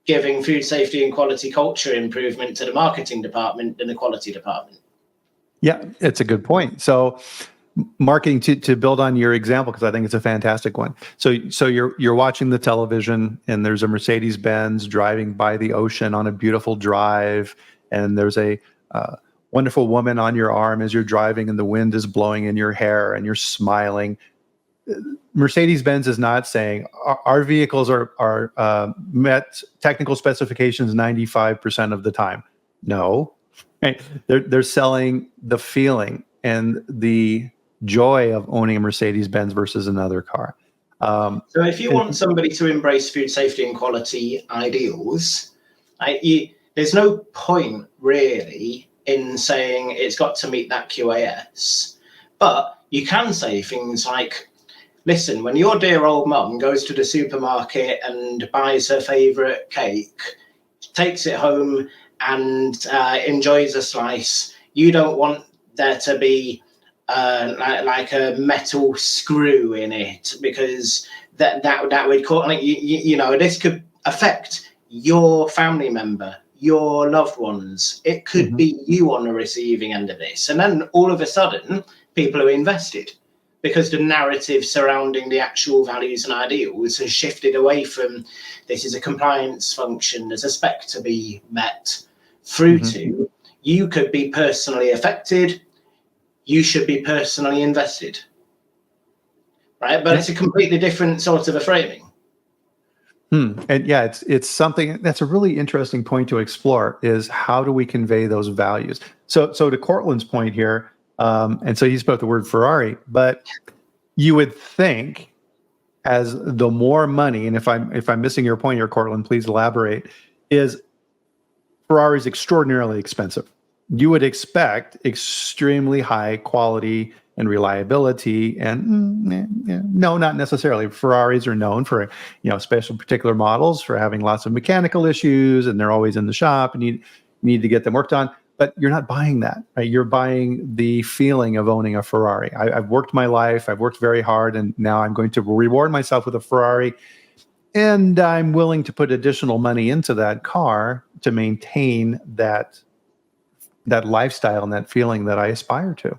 S2: giving food safety and quality culture improvement to the marketing department than the quality department.
S1: Yeah, it's a good point. So marketing, to build on your example, because I think it's a fantastic one. So you're watching the television, and there's a Mercedes-Benz driving by the ocean on a beautiful drive, and there's a wonderful woman on your arm as you're driving, and the wind is blowing in your hair, and you're smiling. Mercedes-Benz is not saying our vehicles are met technical specifications 95% of the time. No, right? They're selling the feeling and the joy of owning a Mercedes-Benz versus another car.
S2: So if you want somebody to embrace food safety and quality ideals, there's no point really in saying it's got to meet that QAS, but you can say things like, listen, when your dear old mum goes to the supermarket and buys her favourite cake, takes it home and enjoys a slice, you don't want there to be like a metal screw in it, because that would cause, this could affect your family member, your loved ones. It could be you on the receiving end of this. And then all of a sudden, people are invested, because the narrative surrounding the actual values and ideals has shifted away from this is a compliance function, there's a spec to be met, through to you could be personally affected, you should be personally invested, right? But it's a completely different sort of a framing.
S1: And yeah, it's something that's a really interesting point to explore, is how do we convey those values? So to Cortland's point here, and so he spoke the word Ferrari, but you would think, as the more money, and if I'm missing your point here, Cortland, please elaborate, is Ferrari is extraordinarily expensive. You would expect extremely high quality and reliability, and no, not necessarily. Ferraris are known for, special particular models for having lots of mechanical issues, and they're always in the shop, and you need to get them worked on. But you're not buying that, right? You're buying the feeling of owning a Ferrari. I've worked my life, I've worked very hard, and now I'm going to reward myself with a Ferrari. And I'm willing to put additional money into that car to maintain that lifestyle and that feeling that I aspire to.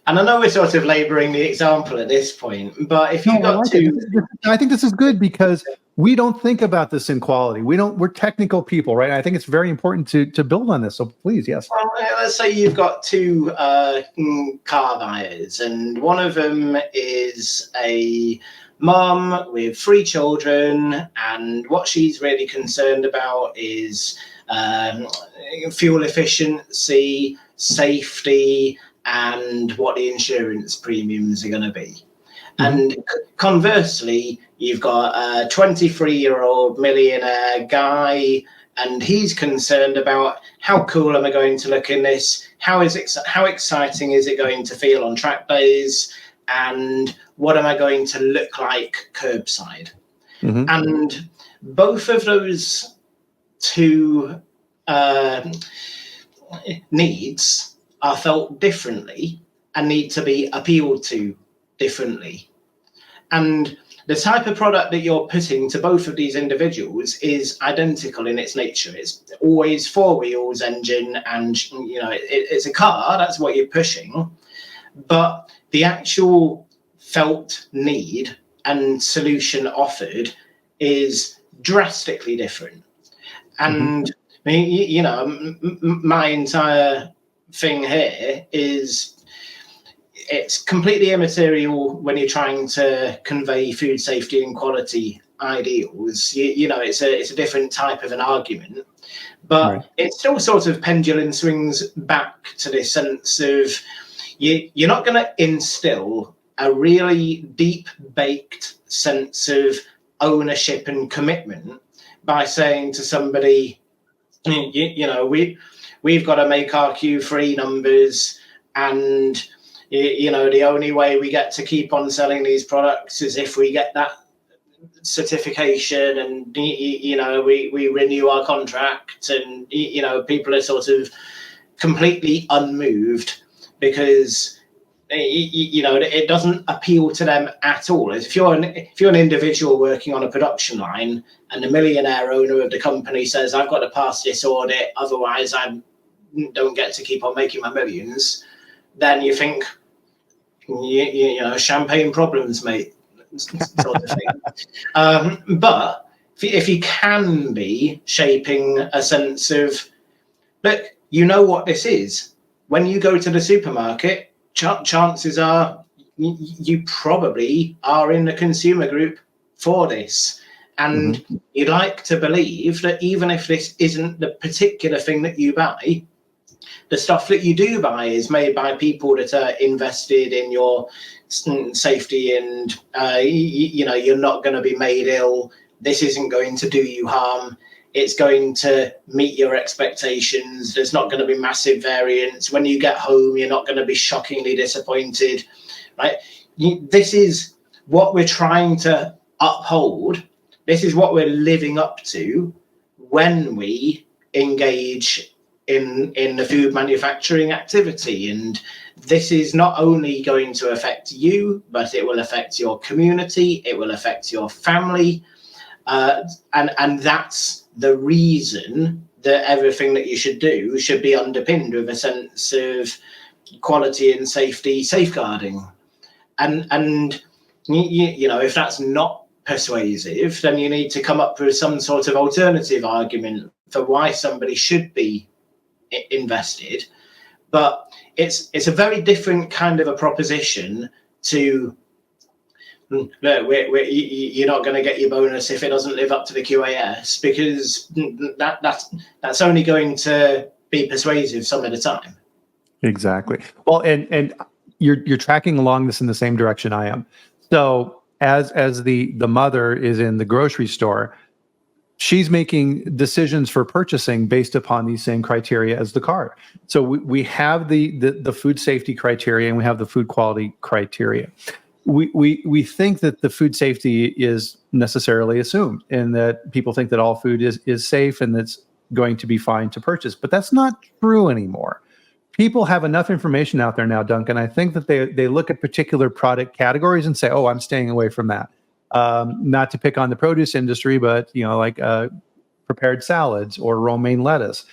S2: And I know we're sort of laboring the example at this point, but if you got to...
S1: I think this is good, because we don't think about this in quality. We're technical people, right? I think it's very important to build on this. So please, yes.
S2: Well, let's say you've got two car buyers, and one of them is a mum with 3 children, and what she's really concerned about is fuel efficiency, safety, and what the insurance premiums are going to be. And conversely, you've got a 23-year-old millionaire guy, and he's concerned about how cool am I going to look in this? How exciting is it going to feel on track days? And what am I going to look like curbside? And both of those two needs are felt differently and need to be appealed to differently. And the type of product that you're putting to both of these individuals is identical in its nature. It's always 4 wheels, engine, and it's a car. That's what you're pushing. But the actual felt need and solution offered is drastically different. And my entire thing here is, it's completely immaterial when you're trying to convey food safety and quality ideals. It's a different type of an argument, but it still sort of pendulum swings back to this sense of you're not going to instill a really deep baked sense of ownership and commitment by saying to somebody, we've got to make our Q3 numbers, and the only way we get to keep on selling these products is if we get that certification, and we renew our contract, and people are sort of completely unmoved because it doesn't appeal to them at all. If you're an individual working on a production line, and the millionaire owner of the company says, I've got to pass this audit, otherwise I don't get to keep on making my millions, then you think, champagne problems, mate, sort of thing. But if you can be shaping a sense of, look, what this is. When you go to the supermarket, chances are you probably are in the consumer group for this. And you'd like to believe that even if this isn't the particular thing that you buy, the stuff that you do buy is made by people that are invested in your safety, and you're not going to be made ill. This isn't going to do you harm. It's going to meet your expectations. There's not going to be massive variance. When you get home, you're not going to be shockingly disappointed, right? This is what we're trying to uphold. This is what we're living up to when we engage in the food manufacturing activity. And this is not only going to affect you, but it will affect your community, it will affect your family, and that's the reason that everything that you should do should be underpinned with a sense of quality and safety safeguarding. And if that's not persuasive, then you need to come up with some sort of alternative argument for why somebody should be invested. But it's a very different kind of a proposition to, look, you're not going to get your bonus if it doesn't live up to the QAS, because that's only going to be persuasive some of the time.
S1: Exactly. Well, and you're tracking along this in the same direction I am. So as the mother is in the grocery store, she's making decisions for purchasing based upon these same criteria as the car. So we have the food safety criteria and we have the food quality criteria. We think that the food safety is necessarily assumed, and that people think that all food is safe and that's going to be fine to purchase. But that's not true anymore. People have enough information out there now, Duncan. I think that they look at particular product categories and say, "Oh, I'm staying away from that." Not to pick on the produce industry, but like prepared salads or romaine lettuce.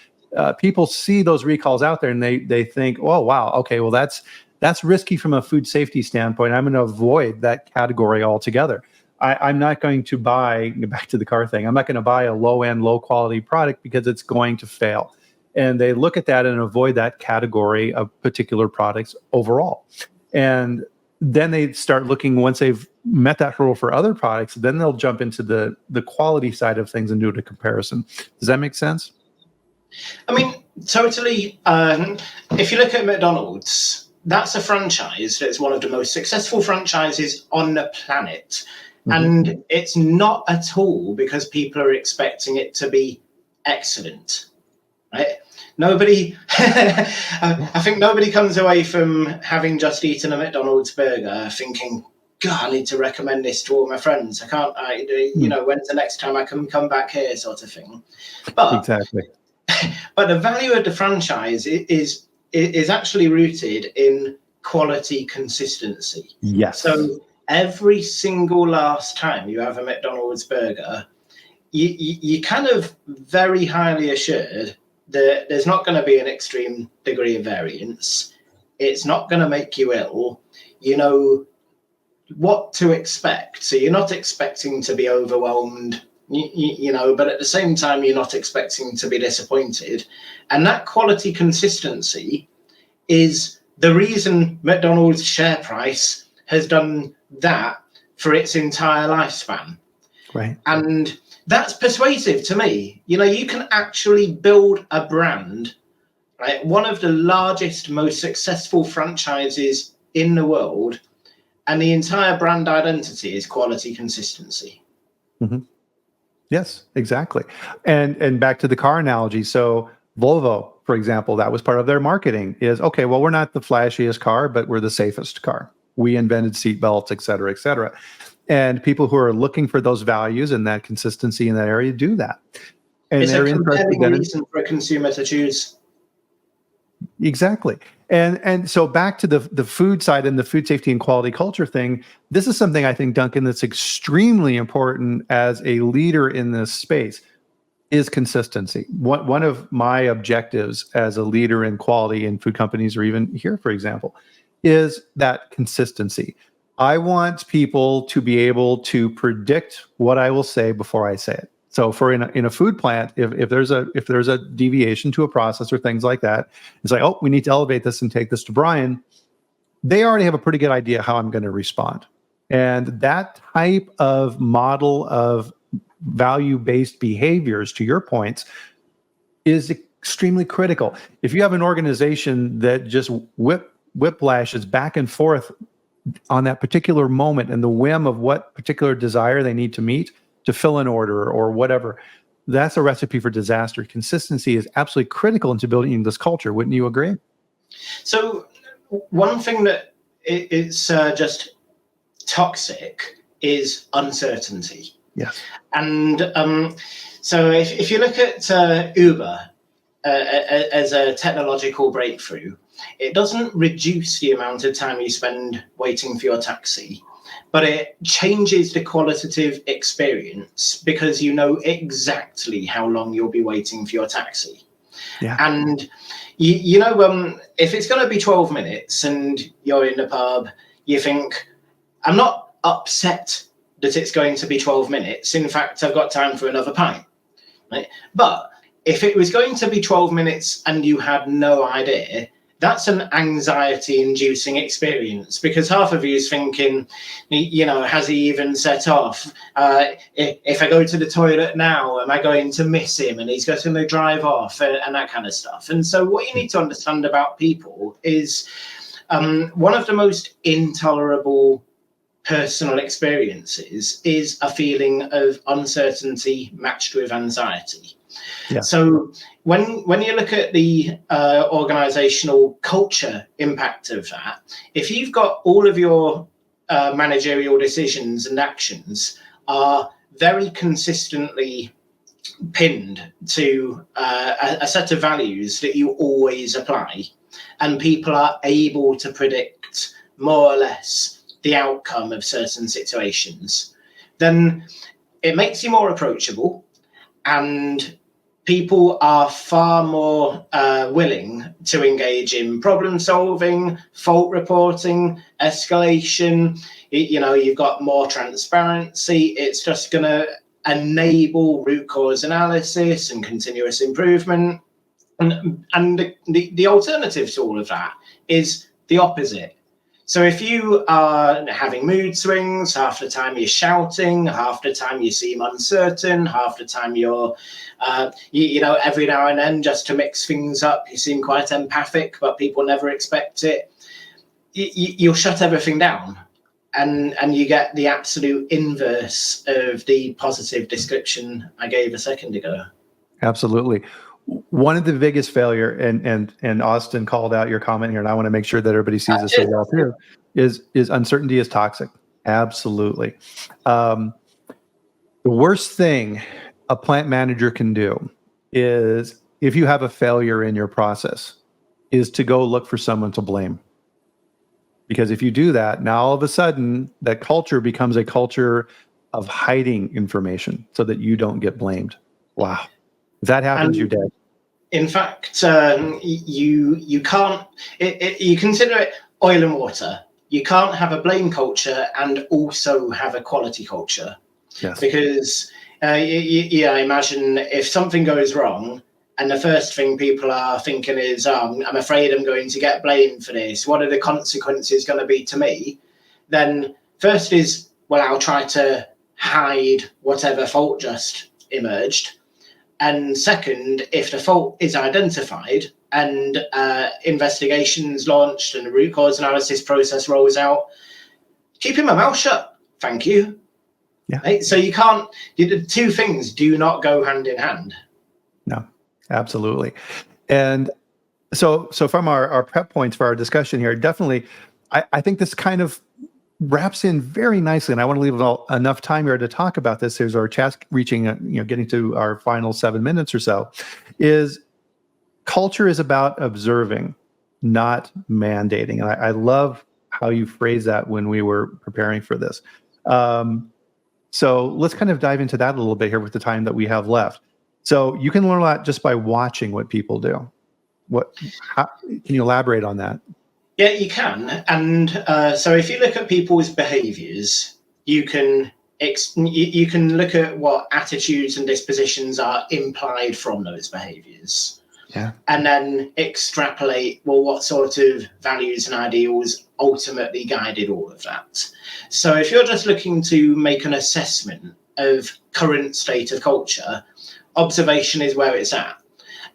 S1: People see those recalls out there and they think, "Oh, wow, okay, well that's risky from a food safety standpoint. I'm going to avoid that category altogether. I'm not going to buy." Back to the car thing. I'm not going to buy a low-end, low-quality product because it's going to fail. And they look at that and avoid that category of particular products overall. And then they start looking, once they've met that hurdle for other products, then they'll jump into the quality side of things and do a comparison. Does that make sense?
S2: I mean, totally. If you look at McDonald's, that's a franchise that's one of the most successful franchises on the planet. Mm-hmm. And it's not at all because people are expecting it to be excellent, right? Nobody, I think nobody comes away from having just eaten a McDonald's burger thinking, "God, I need to recommend this to all my friends. When's the next time I can come back here," sort of thing. But
S1: exactly.
S2: But the value of the franchise is actually rooted in quality consistency.
S1: Yes.
S2: So every single last time you have a McDonald's burger, you kind of very highly assured that there's not going to be an extreme degree of variance. It's not going to make you ill. You know what to expect. So you're not expecting to be overwhelmed, but at the same time, you're not expecting to be disappointed. And that quality consistency is the reason McDonald's share price has done that for its entire lifespan.
S1: Right.
S2: And that's persuasive to me. You can actually build a brand, right? One of the largest, most successful franchises in the world, and the entire brand identity is quality consistency.
S1: Mm-hmm. Yes, exactly. And back to the car analogy. So Volvo, for example, that was part of their marketing is, okay, well, we're not the flashiest car, but we're the safest car. We invented seatbelts, et cetera, et cetera. And people who are looking for those values and that consistency in that area do that. And
S2: it's a compelling reason for a consumer to choose.
S1: Exactly. And so back to the food side and the food safety and quality culture thing, this is something I think, Duncan, that's extremely important as a leader in this space is consistency. One of my objectives as a leader in quality in food companies, or even here, for example, is that consistency. I want people to be able to predict what I will say before I say it. So for in a food plant, if there's a deviation to a process or things like that, it's like, oh, we need to elevate this and take this to Bryan. They already have a pretty good idea how I'm going to respond. And that type of model of value-based behaviors, to your points, is extremely critical. If you have an organization that just whiplashes back and forth on that particular moment and the whim of what particular desire they need to meet to fill an order or whatever, that's a recipe for disaster. Consistency is absolutely critical into building this culture. Wouldn't you agree?
S2: So one thing that it's just toxic is uncertainty.
S1: Yes.
S2: And so if you look at Uber as a technological breakthrough, it doesn't reduce the amount of time you spend waiting for your taxi, but it changes the qualitative experience because you know exactly how long you'll be waiting for your taxi.
S1: Yeah.
S2: And if it's going to be 12 minutes and you're in the pub, you think, I'm not upset that it's going to be 12 minutes. In fact, I've got time for another pint. Right? But if it was going to be 12 minutes and you had no idea, that's an anxiety-inducing experience, because half of you is thinking, has he even set off? If I go to the toilet now, am I going to miss him? And he's going to drive off and that kind of stuff. And so what you need to understand about people is one of the most intolerable personal experiences is a feeling of uncertainty matched with anxiety. Yeah. So when you look at the organizational culture impact of that, if you've got all of your managerial decisions and actions are very consistently pinned to a set of values that you always apply, and people are able to predict more or less the outcome of certain situations, then it makes you more approachable, and people are far more willing to engage in problem solving, fault reporting, escalation. You've got more transparency. It's just going to enable root cause analysis and continuous improvement. And the alternative to all of that is the opposite. So if you are having mood swings, half the time you're shouting, half the time you seem uncertain, half the time you're, every now and then, just to mix things up, you seem quite empathic, but people never expect it. You'll shut everything down, and you get the absolute inverse of the positive description I gave a second ago.
S1: Absolutely. One of the biggest failure, and Austin called out your comment here, and I want to make sure that everybody sees this as well too, is uncertainty is toxic. Absolutely. The worst thing a plant manager can do is, if you have a failure in your process, is to go look for someone to blame. Because if you do that, now all of a sudden that culture becomes a culture of hiding information so that you don't get blamed. Wow. If that happens, you're dead.
S2: In fact, you can't. You consider it oil and water. You can't have a blame culture and also have a quality culture. Yes. Because I imagine if something goes wrong, and the first thing people are thinking is, I'm afraid I'm going to get blamed for this. What are the consequences going to be to me? Then first is, well, I'll try to hide whatever fault just emerged. And second, if the fault is identified and investigations launched and the root cause analysis process rolls out, keeping my mouth shut. Thank you. Yeah. Right? So you can't, the two things do not go hand in hand.
S1: No, absolutely. And so from our prep points for our discussion here, definitely, I think this kind of wraps in very nicely, and I want to leave enough time here to talk about this. Here's our chat reaching, getting to our final 7 minutes or so. Is culture is about observing, not mandating, and I love how you phrased that when we were preparing for this. So let's kind of dive into that a little bit here with the time that we have left. So you can learn a lot just by watching what people do. Can you elaborate on that?
S2: Yeah, you can. And so if you look at people's behaviors, you can look at what attitudes and dispositions are implied from those behaviors. Yeah. And then extrapolate, well, what sort of values and ideals ultimately guided all of that. So if you're just looking to make an assessment of current state of culture, observation is where it's at.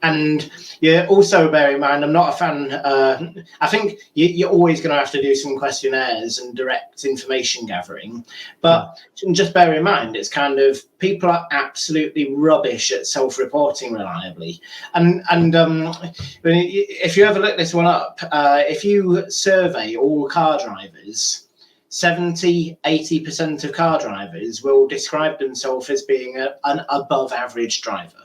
S2: And yeah, also bear in mind, I'm not a fan. I think you're always going to have to do some questionnaires and direct information gathering. But just bear in mind, it's kind of, people are absolutely rubbish at self-reporting reliably. And if you ever look this one up, if you survey all car drivers, 70-80% of car drivers will describe themselves as being an above average driver.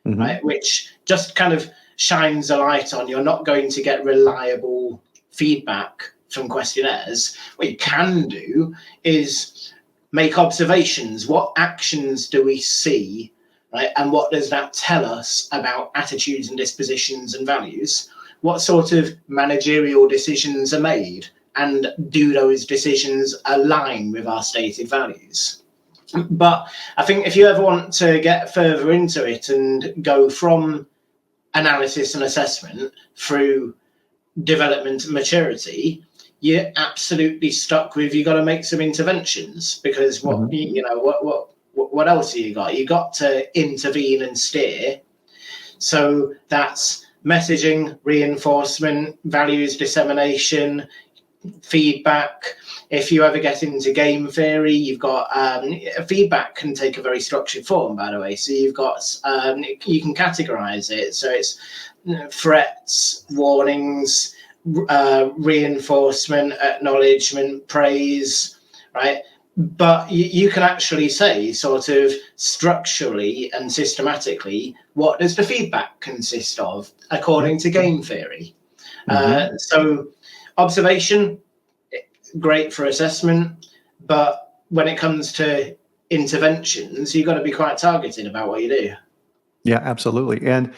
S2: Mm-hmm. Right, which just kind of shines a light on, you're not going to get reliable feedback from questionnaires. What you can do is make observations. What actions do we see, right? And what does that tell us about attitudes and dispositions and values? What sort of managerial decisions are made? And do those decisions align with our stated values? But I think if you ever want to get further into it and go from analysis and assessment through development and maturity, you're absolutely stuck with, you got to make some interventions, because what else have you got? You got to intervene and steer. So that's messaging, reinforcement, values dissemination, feedback. If you ever get into game theory, you've got feedback can take a very structured form, by the way. So you've got you can categorize it. So it's threats, warnings, reinforcement, acknowledgement, praise, right? But you can actually say, sort of structurally and systematically, what does the feedback consist of according to game theory? So observation, great for assessment, but when it comes to interventions, you've got to be quite targeted about what you do.
S1: Yeah, absolutely. And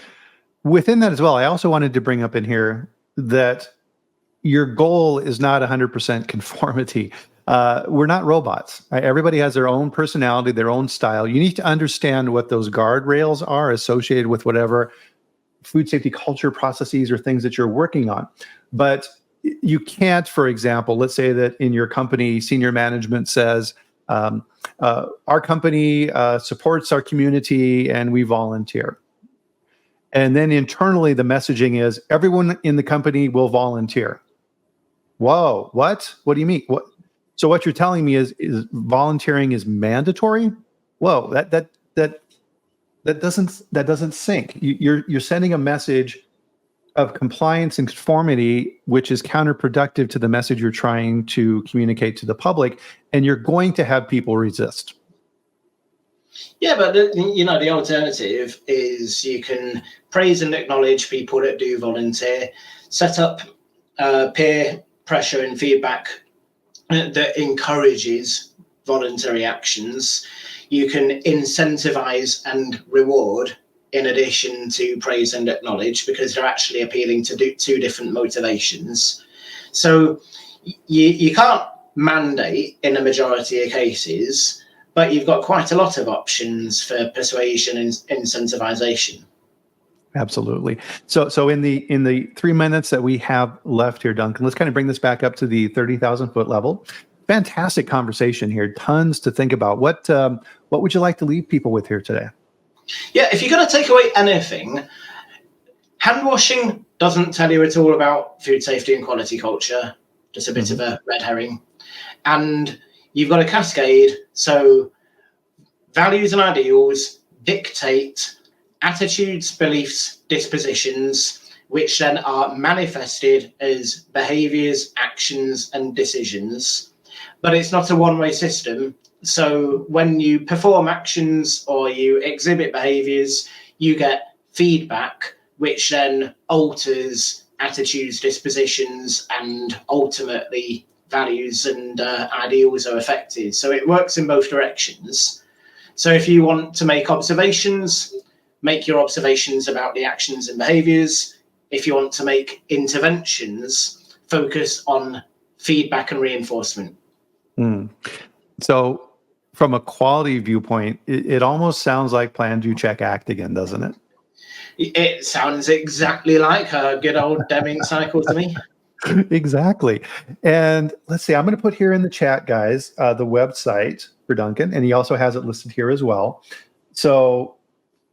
S1: within that as well, I also wanted to bring up in here that your goal is not 100% conformity. We're not robots. Right? Everybody has their own personality, their own style. You need to understand what those guardrails are associated with whatever food safety culture processes or things that you're working on. But you can't, for example, let's say that in your company, senior management says, our company supports our community and we volunteer. And then internally, the messaging is everyone in the company will volunteer. Whoa, what? What do you mean? What? So what you're telling me is volunteering is mandatory? Whoa, that doesn't sync. You're sending a message of compliance and conformity, which is counterproductive to the message you're trying to communicate to the public, and you're going to have people resist.
S2: Yeah, but the alternative is you can praise and acknowledge people that do volunteer, set up peer pressure and feedback that encourages voluntary actions. You can incentivize and reward in addition to praise and acknowledge, because they're actually appealing to two different motivations. So you can't mandate in a majority of cases, but you've got quite a lot of options for persuasion and incentivization.
S1: Absolutely. So in the 3 minutes that we have left here, Duncan, let's kind of bring this back up to the 30,000 foot level. Fantastic conversation here. Tons to think about. What would you like to leave people with here today?
S2: Yeah, if you're going to take away anything, hand washing doesn't tell you it's all about food safety and quality culture. Just a bit of a red herring. And you've got a cascade. So values and ideals dictate attitudes, beliefs, dispositions, which then are manifested as behaviors, actions, and decisions. But it's not a one-way system. So when you perform actions or you exhibit behaviors, you get feedback, which then alters attitudes, dispositions, and ultimately values and ideals are affected. So it works in both directions. So if you want to make observations, make your observations about the actions and behaviors. If you want to make interventions, focus on feedback and reinforcement.
S1: So from a quality viewpoint, it almost sounds like plan, do, check, act again, doesn't it?
S2: It sounds exactly like a good old Deming cycle to me.
S1: Exactly. And let's see, I'm going to put here in the chat, guys, the website for Duncan, and he also has it listed here as well. So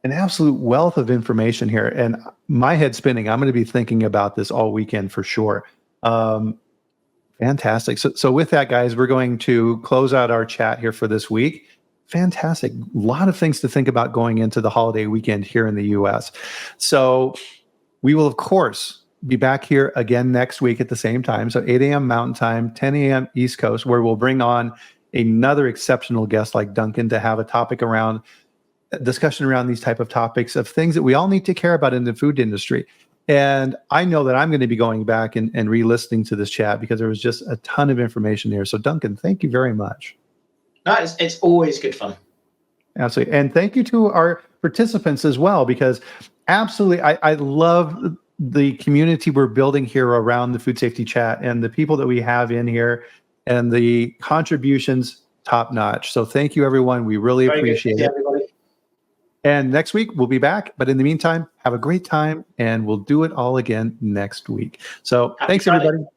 S1: an absolute wealth of information here, and my head's spinning. I'm going to be thinking about this all weekend for sure. Fantastic. So with that, guys, we're going to close out our chat here for this week. Fantastic. A lot of things to think about going into the holiday weekend here in the U.S. So we will, of course, be back here again next week at the same time. So 8 a.m. Mountain Time, 10 a.m. East Coast, where we'll bring on another exceptional guest like Duncan to have a discussion around these type of topics of things that we all need to care about in the food industry. And I know that I'm going to be going back and re-listening to this chat because there was just a ton of information there. So Duncan, thank you very much.
S2: No, it's always good fun.
S1: Absolutely. And thank you to our participants as well, because absolutely, I love the community we're building here around the food safety chat and the people that we have in here and the contributions top notch. So thank you, everyone. We really appreciate it.
S2: Everybody.
S1: And next week we'll be back. But in the meantime, have a great time, and we'll do it all again next week. So
S2: Happy
S1: thanks,
S2: Friday.
S1: everybody.